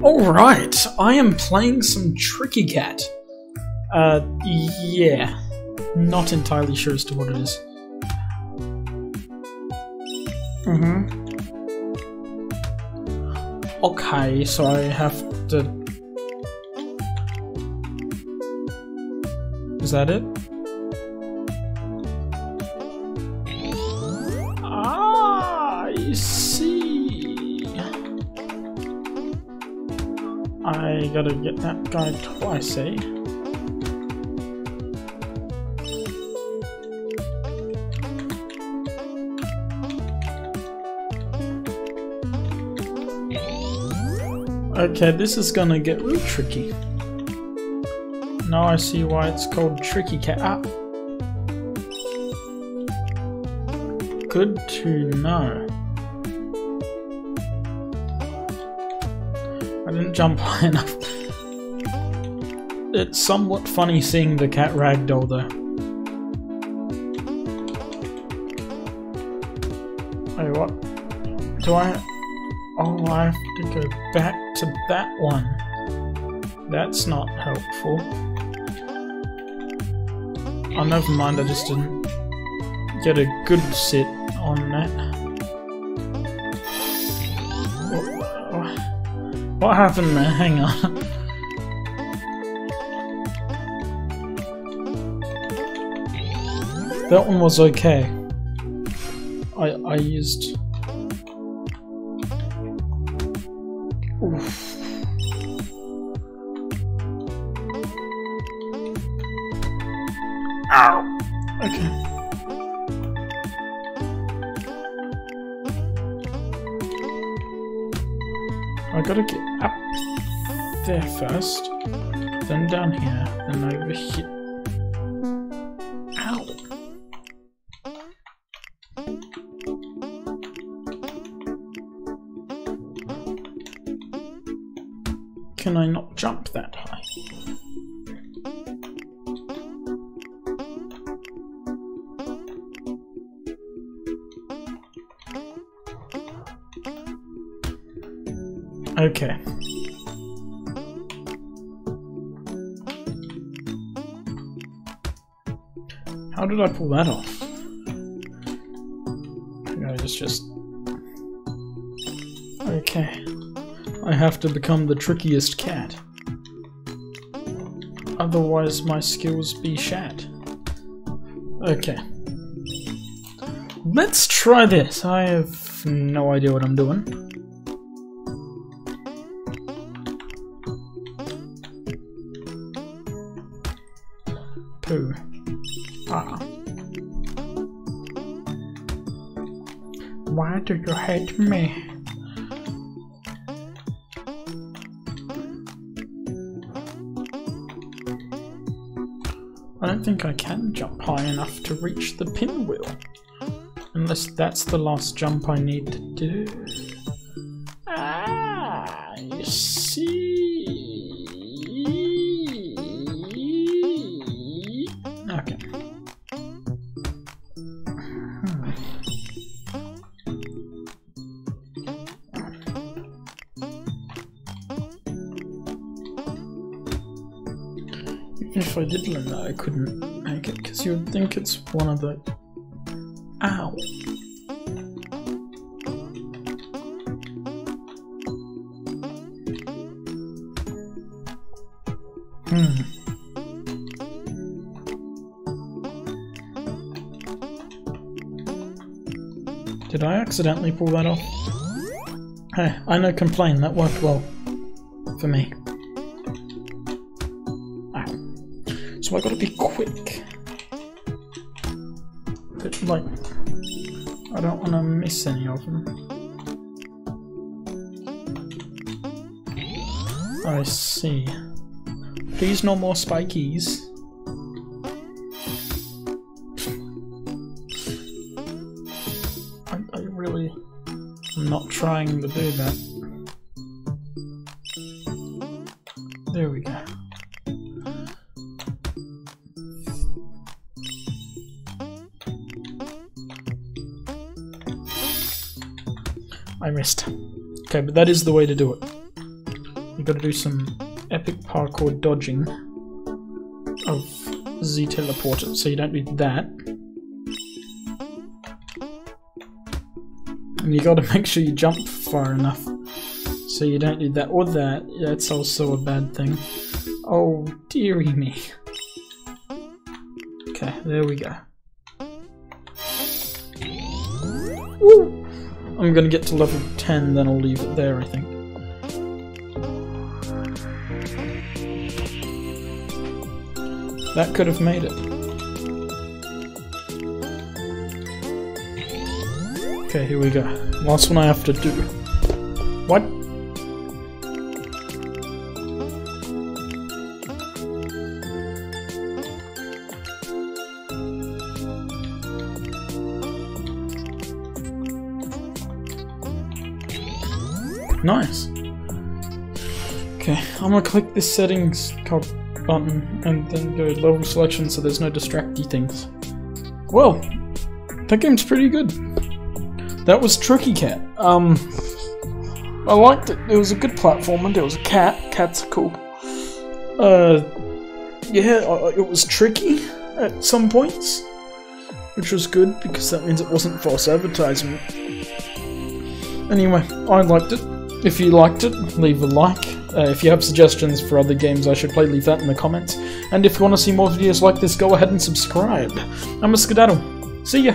Alright, I am playing some Tricky Cat. Yeah. Not entirely sure as to what it is. Okay, so I have to... Is that it? Ah, I see. I gotta get that guy twice, eh? Okay, this is gonna get real tricky. Now I see why it's called Tricky Cat. Ah. Good to know. I didn't jump high enough. It's somewhat funny seeing the cat ragdoll though. Wait, what? Do I... Oh, I have to go back to that one. That's not helpful. Oh, never mind, I just didn't get a good sit on that. What happened there? Hang on. That one was okay. I used... Oof. Ow! Okay. I gotta get up there first, then down here, then over here. Ow! Can I not jump that high? Okay. How did I pull that off? Okay, it's just... Okay. I have to become the trickiest cat. Otherwise my skills be shat. Okay. Let's try this. I have no idea what I'm doing. Pooh. Ah. Why do you hate me? I don't think I can jump high enough to reach the pinwheel. Unless that's the last jump I need to do. Ah, you see. Okay. If I did learn that, I couldn't make it, because you would think it's one of the... Ow! Did I accidentally pull that off? Hey, I no complain, that worked well. For me. So I gotta be quick. But like, I don't wanna miss any of them. I see. Please no more spikies. I really am not trying to do that. There we go. I missed. Okay, but that is the way to do it. You gotta do some epic parkour dodging of Z teleporter, so you don't do that. And you gotta make sure you jump far enough, so you don't do that or that. That's also a bad thing. Oh, dearie me. Okay, there we go. Woo! I'm gonna get to level 10, then I'll leave it there, I think. That could have made it. Okay, here we go. Last one I have to do. What? Nice. Okay, I'm gonna click this settings button and then go level selection so there's no distracty things. Well, that game's pretty good. That was Tricky Cat. I liked it. It was a good platformer. There was a cat. Cats are cool. Yeah, it was tricky at some points, which was good because that means it wasn't false advertisement. Anyway, I liked it. If you liked it, leave a like. If you have suggestions for other games I should play, leave that in the comments. And if you want to see more videos like this, go ahead and subscribe. I'm a Skedaddle. See ya!